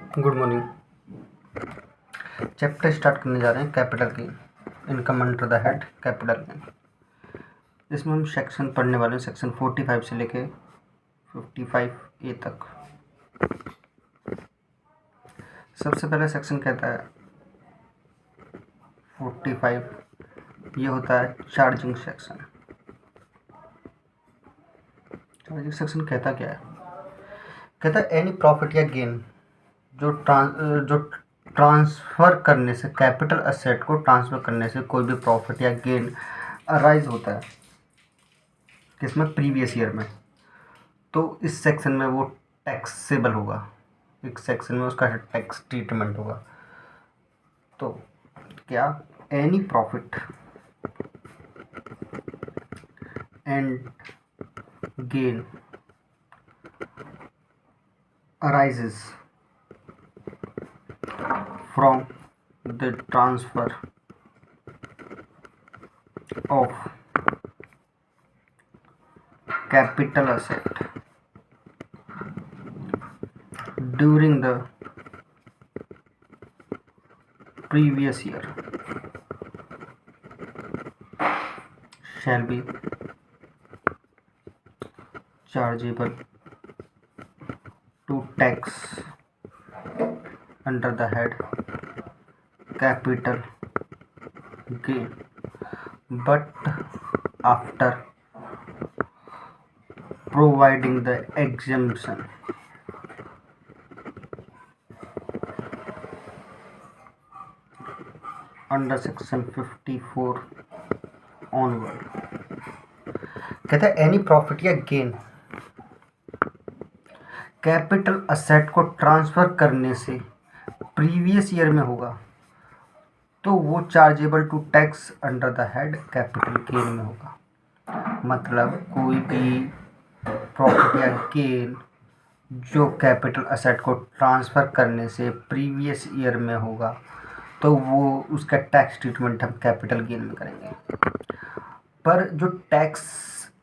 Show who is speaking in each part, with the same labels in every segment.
Speaker 1: Good morning. Chapter start करने जा रहे हैं कैपिटल की। Income under the head capital gain. इसमें हम सेक्शन पढ़ने वाले हैं, सेक्शन 45 से लेके 55A तक। सबसे पहले सेक्शन कहता है 45, ये होता है चार्जिंग सेक्शन। चार्जिंग सेक्शन कहता क्या है? कहता है एनी प्रॉफिट या गेन जो ट्रांसफ़र करने से, कैपिटल असेट को ट्रांसफ़र करने से कोई भी प्रॉफिट या गेन अराइज होता है किसमें? प्रीवियस ईयर में। तो इस सेक्शन में वो टैक्सेबल होगा, एक सेक्शन में उसका टैक्स ट्रीटमेंट होगा। तो क्या? Any profit and gain arises from the transfer of capital asset during the previous year shall be chargeable to tax under the head capital gain, but after providing the exemption under section 54 onward। कहता है any profit या gain capital asset को transfer करने से previous year में होगा तो वो chargeable to tax under the head capital gain में होगा। मतलब कोई भी प्रॉफिट या गेन जो कैपिटल असेट को ट्रांसफ़र करने से प्रीवियस ईयर में होगा तो वो उसका टैक्स ट्रीटमेंट हम कैपिटल गेन में करेंगे। पर जो टैक्स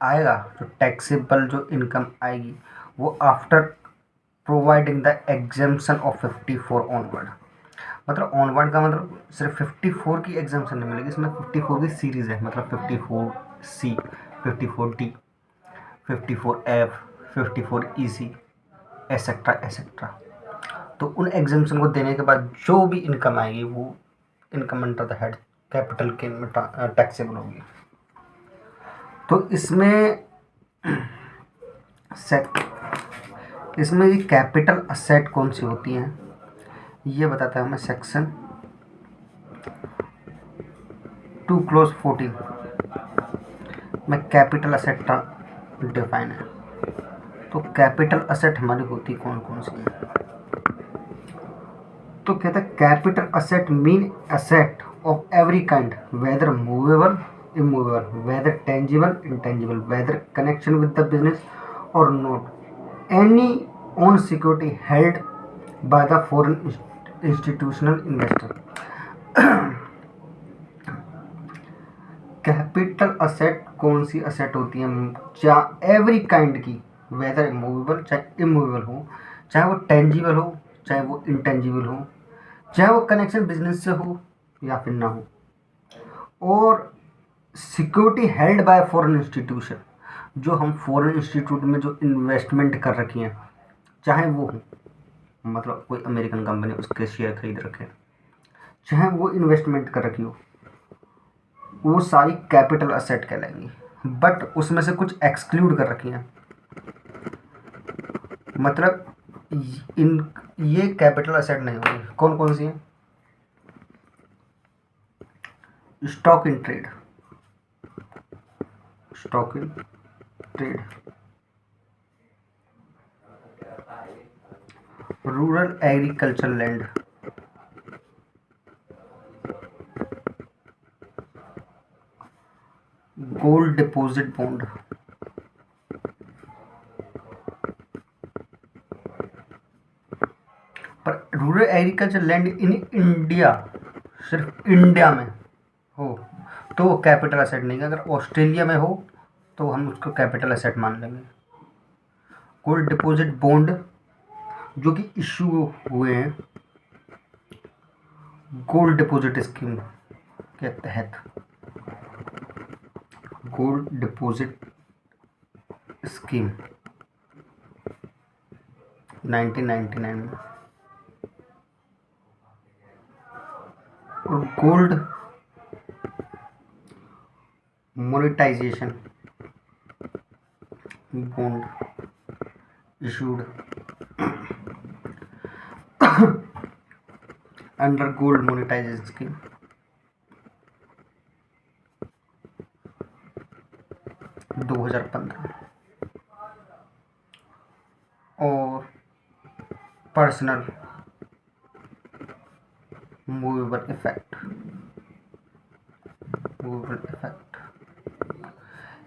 Speaker 1: आएगा, जो टैक्सेबल जो इनकम आएगी, वो after providing the exemption of 54 onward. मतलब ऑनवर्ड का मतलब सिर्फ 54 की एग्जाम्पशन नहीं मिलेगी, इसमें 54 की सीरीज़ है। मतलब 54C, 54D, 54F, 54EC etcetera etcetera. तो उन एग्जाम्पशन को देने के बाद जो भी इनकम आएगी वो income under the head capital gain में टैक्सेबल होगी। तो इसमें ये कैपिटल असेट कौन सी होती हैं ये बताता है हमें सेक्शन 2(14) में कैपिटल असेट का डिफाइन है। तो कैपिटल असेट हमारी होती कौन कौन सी है? तो कहता है capital asset mean asset of every kind whether movable immovable, whether tangible, intangible, whether connection with the business or not, any own security held by the foreign institutional investor। Capital asset कौन सी asset होती है? चाहे every kind की, weather movable चाहे immovable हो, चाहे वो tangible हो चाहे वो इंटेंजिबल हो, चाहे वो कनेक्शन बिजनेस से हो या फिर ना हो, और security held by foreign institution, जो हम फॉरेन इंस्टीट्यूट में जो इन्वेस्टमेंट कर रखी हैं, चाहे वो हो, मतलब कोई अमेरिकन कंपनी उसके शेयर खरीद रखे, चाहे वो इन्वेस्टमेंट कर रखी हो, वो सारी कैपिटल असेट कहलाएंगी। बट उसमें से कुछ एक्सक्लूड कर रखी हैं। मतलब ये कैपिटल असेट नहीं होगी। कौन कौन सी हैं? Stock in trade, stock in trade, rural agriculture land, gold deposit bond, पर rural agriculture land in India, सिर्फ इंडिया में हो तो वो कैपिटल असेट नहीं है। अगर ऑस्ट्रेलिया में हो तो हम उसको कैपिटल असेट मान लेंगे। गोल्ड डिपॉजिट बॉन्ड जो कि इशू हुए हैं गोल्ड डिपॉजिट स्कीम के तहत। गोल्ड डिपॉजिट स्कीम 1999 में। और gold monetisation bond issued under gold monetization scheme 2015। और पर्सनल मूवेबल इफेक्ट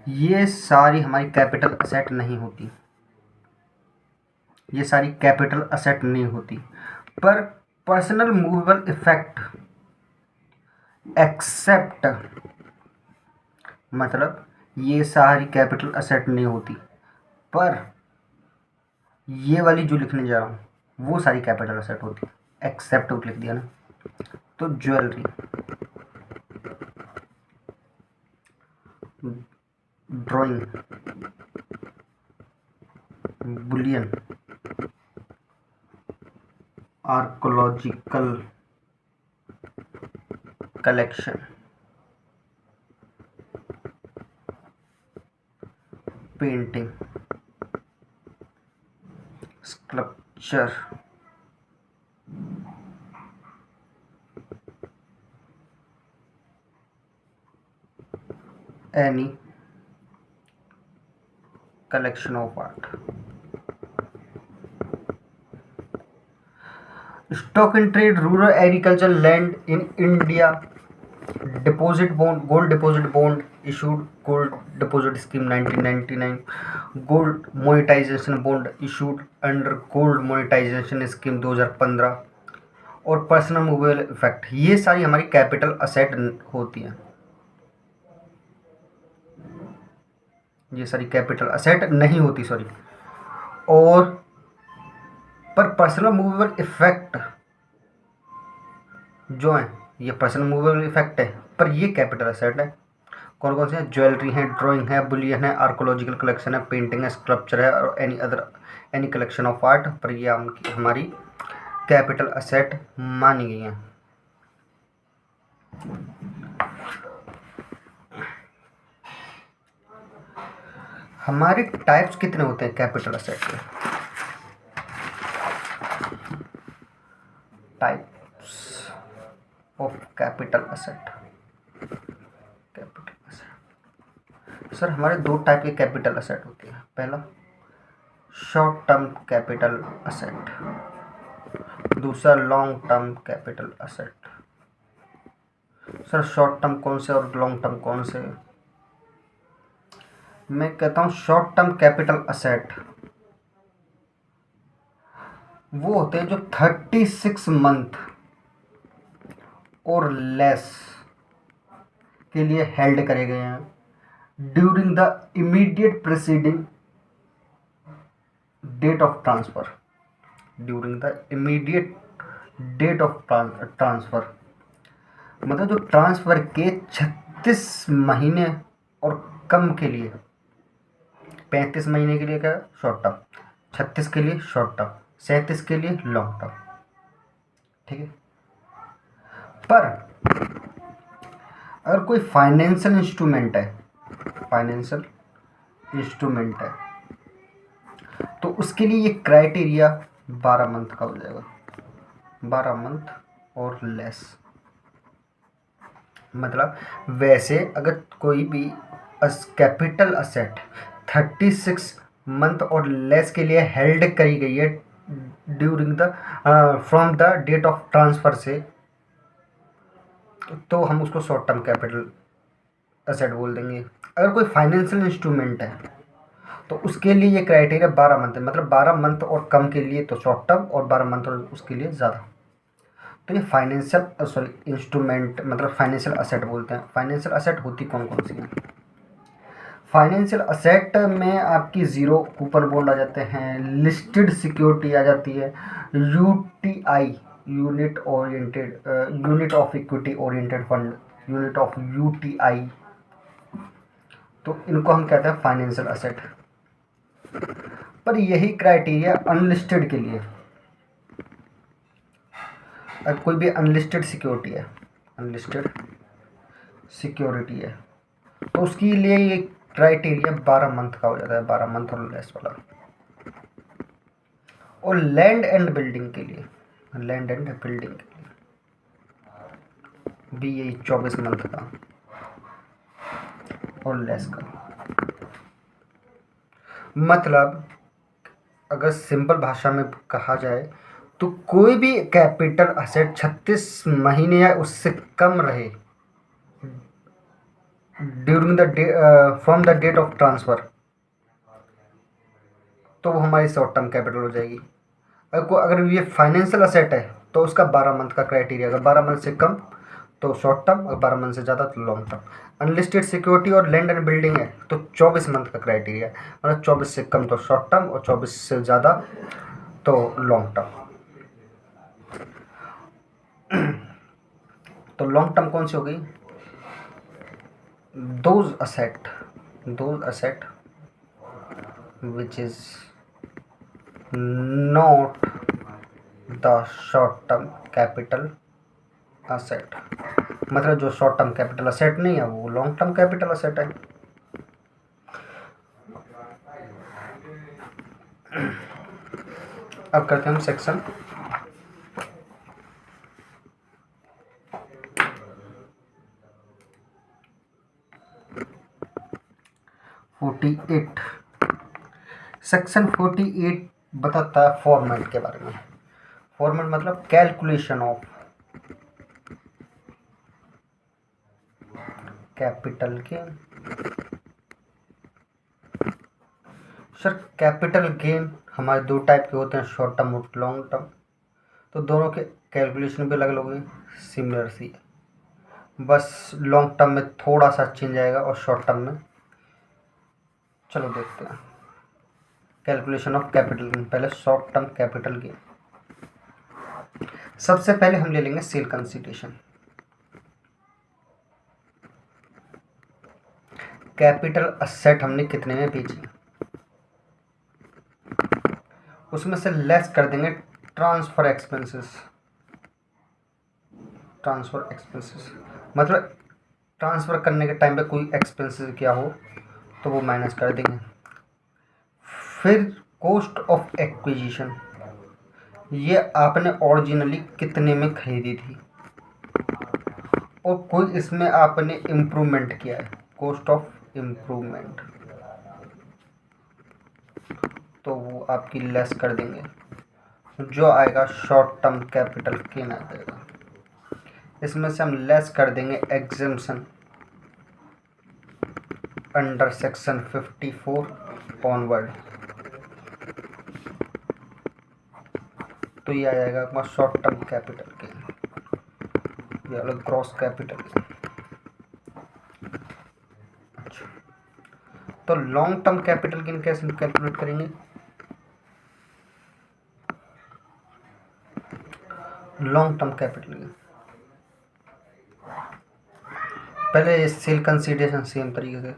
Speaker 1: ये सारी हमारी कैपिटल असेट नहीं होती, ये सारी कैपिटल असेट नहीं होती। पर पर्सनल मूवेबल इफेक्ट एक्सेप्ट, मतलब ये सारी कैपिटल असेट नहीं होती, पर ये वाली जो लिखने जा रहा हूँ वो सारी कैपिटल असेट होती है। एक्सेप्ट लिख दिया ना, तो jewellery, drawing, Boolean, archaeological collection, painting, sculpture, any collection of art, stock in trade, rural agriculture, land in India, deposit bond, gold deposit bond issued, gold deposit scheme 1999, gold monetization bond issued under gold monetization scheme 2015, और personal movable effect, ये सारी हमारी capital asset होती हैं। ये सारी capital asset नहीं होती, सॉरी। और पर पर्सनल मूवेबल इफेक्ट जो है, ये पर्सनल मूवेबल इफेक्ट है, पर ये कैपिटल असेट है। कौन कौन से हैं? ज्वेलरी है, ड्राइंग है, बुलियन है, आर्कोलॉजिकल कलेक्शन है, पेंटिंग है, स्कल्पचर है, और एनी कलेक्शन ऑफ आर्ट, पर ये हमारी कैपिटल असेट मानी गई हैं। हमारे टाइप्स कितने होते हैं कैपिटल असेट के? Types of capital asset. Sir हमारे दो टाइप के कैपिटल असेट होते हैं। पहला शॉर्ट टर्म कैपिटल असेट, दूसरा long term capital asset. Sir short term कौन से और लॉन्ग टर्म कौन से? मैं कहता हूँ शॉर्ट टर्म कैपिटल असेट वो होते हैं जो 36 मंथ और लेस के लिए हेल्ड करे गए हैं during the immediate preceding date of transfer. During the immediate date of transfer मतलब जो ट्रांसफर के 36 महीने और कम के लिए, 35 महीने के लिए क्या शॉर्ट टर्म, 36 के लिए शॉर्ट टर्म, 37 के लिए लॉन्ग टर्म। ठीक है। पर अगर कोई फाइनेंशियल इंस्ट्रूमेंट है, फाइनेंशियल इंस्ट्रूमेंट है, तो उसके लिए ये क्राइटेरिया 12 मंथ का हो जाएगा, 12 मंथ और लेस। मतलब वैसे अगर कोई भी कैपिटल असेट 36 मंथ और लेस के लिए हेल्ड करी गई है during the from the date of transfer से, तो हम उसको शॉर्ट टर्म कैपिटल असेट बोल देंगे। अगर कोई फाइनेंशियल इंस्ट्रूमेंट है तो उसके लिए ये क्राइटेरिया 12 मंथ है, मतलब 12 मंथ और कम के लिए तो शॉर्ट टर्म और 12 मंथ और उसके लिए ज़्यादा। तो ये फाइनेंशियल इंस्ट्रूमेंट मतलब फाइनेंशियल असेट बोलते हैं। फाइनेंशियल असेट होती कौन कौन सी हैं? फाइनेंशियल असेट में आपकी ज़ीरो कूपन बॉन्ड आ जाते हैं, लिस्टेड सिक्योरिटी आ जाती है, UTI unit of equity oriented fund, unit of UTI, तो इनको हम कहते हैं फाइनेंशियल असेट। पर यही क्राइटेरिया अनलिस्टेड के लिए, अब कोई भी अनलिस्टेड सिक्योरिटी है, अनलिस्टेड सिक्योरिटी है, तो उसके लिए ये क्राइटेरिया 12 मंथ का हो जाता है, 12 मंथ और लेस वाला। और लैंड एंड बिल्डिंग के लिए, लैंड एंड बिल्डिंग के लिए भी यही 24 मंथ का और लेस का। मतलब अगर सिंपल भाषा में कहा जाए तो कोई भी कैपिटल असेट 36 महीने या उससे कम रहे during the from the date of transfer, तो वो हमारी शॉर्ट टर्म कैपिटल हो जाएगी। अगर ये फाइनेंशियल असेट है तो उसका 12 मंथ का क्राइटेरिया, अगर 12 मंथ से कम तो शॉर्ट टर्म, और 12 मंथ से ज़्यादा तो लॉन्ग टर्म। अनलिस्टेड सिक्योरिटी और लैंड एंड बिल्डिंग है तो 24 मंथ का क्राइटेरिया, मतलब 24 से कम तो शॉर्ट टर्म और 24 से ज़्यादा तो लॉन्ग टर्म। तो लॉन्ग टर्म कौन सी हो गई? Those asset which is not the short term capital asset, मतलब जो शॉर्ट टर्म कैपिटल असेट नहीं है वो लॉन्ग टर्म कैपिटल असेट है। अब करते हैं हम सेक्शन 48। सेक्शन 48 बताता है फॉर्मेट के बारे में। फॉर्मेट मतलब calculation of capital gain. Sir capital gain हमारे दो टाइप के होते हैं, शॉर्ट टर्म और लॉन्ग टर्म, तो दोनों के कैलकुलेशन भी अलग अलग होगी, सिमिलर सी है, बस लॉन्ग टर्म में थोड़ा सा चेंज आएगा और शॉर्ट टर्म में। चलो देखते हैं कैलकुलेशन ऑफ कैपिटल गेन। पहले शॉर्ट टर्म कैपिटल गेन, सबसे पहले हम ले लेंगे सेल कंसिडरेशन। कैपिटल असेट हमने कितने में बेची, उसमें से लेस कर देंगे ट्रांसफर एक्सपेंसेस। ट्रांसफर एक्सपेंसेस मतलब ट्रांसफ़र करने के टाइम पे कोई एक्सपेंसेस क्या हो तो वो माइनस कर देंगे। फिर कॉस्ट ऑफ एक्विजिशन, ये आपने ओरिजिनली कितने में खरीदी थी और कोई इसमें आपने इम्प्रूवमेंट किया है, कॉस्ट ऑफ इम्प्रूवमेंट, तो वो आपकी लेस कर देंगे, जो आएगा शॉर्ट टर्म कैपिटल गेन आ जाएगा। इसमें से हम लेस कर देंगे एग्जेम्पशन अंडर सेक्शन 54 ऑनवर्ड, तो ये आ जाएगा आपका शॉर्ट टर्म कैपिटल गेन, ये वाला ग्रॉस कैपिटल। अच्छा, तो लॉन्ग टर्म कैपिटल गेन कैसे कैलकुलेट करेंगे? लॉन्ग टर्म कैपिटल गेन पहले सेल कंसिडरेशन सेम तरीके से,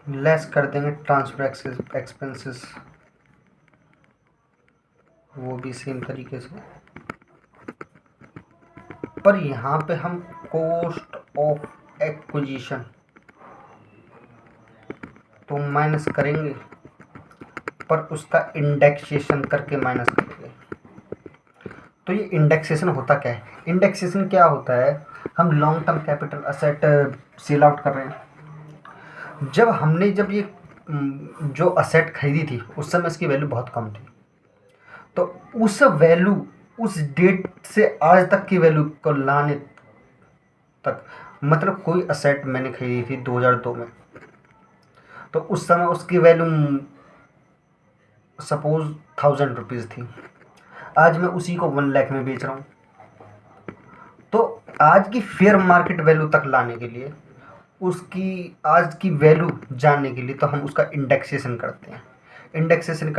Speaker 1: लेस कर देंगे ट्रांसफर एक्सपेंसेस, वो भी सेम तरीके से, पर यहाँ पे हम कॉस्ट ऑफ एक्विजिशन तो माइनस करेंगे, पर उसका इंडेक्सेशन करके माइनस करेंगे। तो ये इंडेक्सेशन होता क्या है? इंडेक्सेशन क्या होता है, हम long term capital asset sell out कर रहे हैं, जब ये जो असेट खरीदी थी उस समय इसकी वैल्यू बहुत कम थी, तो उस वैल्यू, उस डेट से आज तक की वैल्यू को लाने तक, मतलब कोई असेट मैंने खरीदी थी 2002 में, तो उस समय उसकी वैल्यू सपोज 1000 रुपीज़ थी, आज मैं उसी को 1 लाख में बेच रहा हूँ। तो आज की फेयर मार्केट वैल्यू तक लाने के लिए, उसकी आज की वैल्यू जानने के लिए, तो हम उसका इंडेक्सेशन करते हैं। इंडेक्सेशन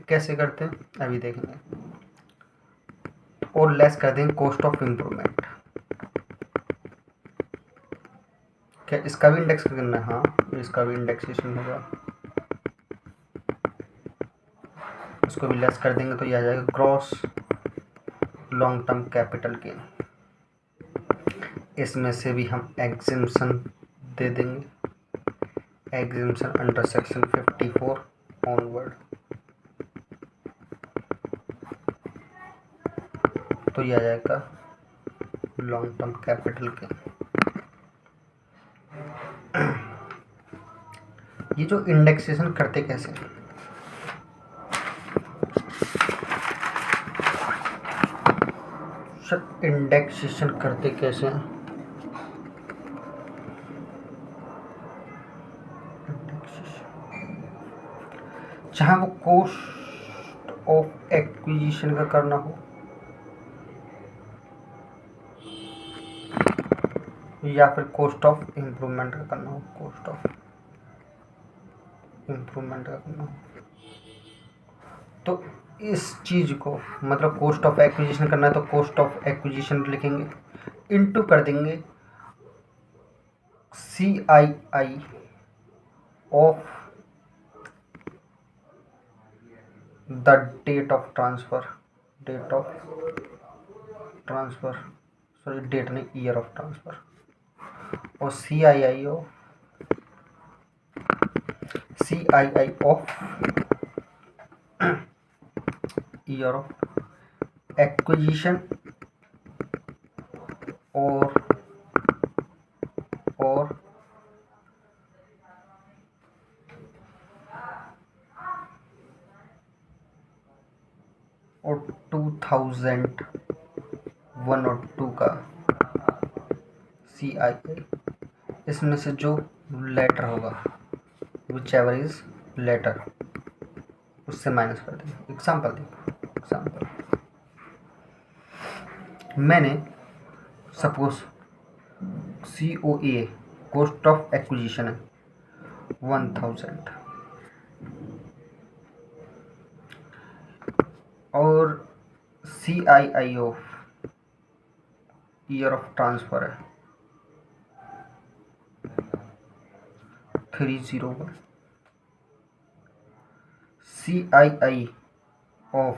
Speaker 1: कैसे करते हैं अभी देखेंगे। और लेस कर देंगे कॉस्ट ऑफ इम्प्रूवमेंट। क्या इसका भी इंडेक्स करना है? हाँ, इसका भी इंडेक्सेशन होगा। इसको भी लेस कर देंगे तो ये आ जाएगा gross long term capital gain. इसमें से भी हम एग्जेम्पशन दे देंगे, एग्जेम्पशन अंडर सेक्शन 54 ऑनवर्ड। तो ये आ जाएगा लॉन्ग टर्म कैपिटल गेन। ये जो इंडेक्सेशन करते कैसे हैं? सर इंडेक्सेशन करते कैसे हैं? चाहे वो कॉस्ट ऑफ एक्विजिशन का करना हो या फिर कॉस्ट ऑफ इम्प्रूवमेंट का करना हो, कॉस्ट ऑफ इम्प्रूवमेंट का करना हो, तो इस चीज़ को मतलब कॉस्ट ऑफ एक्विजिशन करना है तो कॉस्ट ऑफ एक्विजिशन लिखेंगे, इनटू कर देंगे CII of the date of transfer, date of transfer, sorry date नहीं, ईयर ऑफ ट्रांसफ़र, और CII of year of acquisition और 2001 और 2 का CII। इसमें से जो लेटर होगा विच एवर इज लेटर, उससे माइनस कर देंगे। एग्जाम्पल देखो, एग्जाम्पल मैंने suppose COA cost of acquisition है 1000 और CII of year of transfer है 301। CII of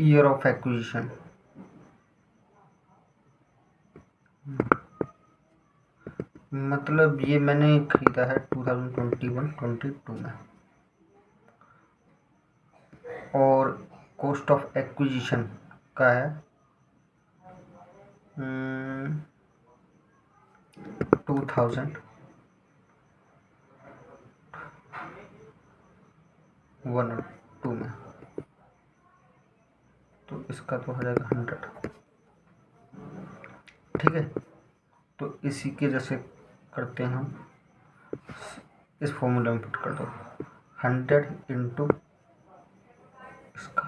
Speaker 1: year of acquisition मतलब ये मैंने खरीदा है 2021-22 में, और कॉस्ट ऑफ एक्विजिशन का है 2001 और 2 में, तो इसका तो हो जाएगा 100। ठीक है, तो इसी के जैसे करते हैं हम, इस फॉर्मूला में पुट कर दो 100 इंटू इसका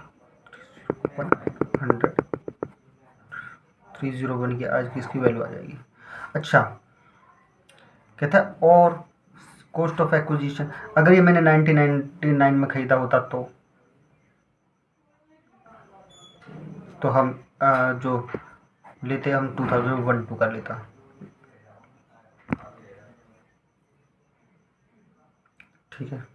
Speaker 1: 100 301 की आज की इसकी वैल्यू आ जाएगी। अच्छा, कहता है और कॉस्ट ऑफ एक्विजिशन, अगर ये मैंने 1999 में खरीदा होता तो हम जो लेते हम 2001-2 का लेता। ठीक है।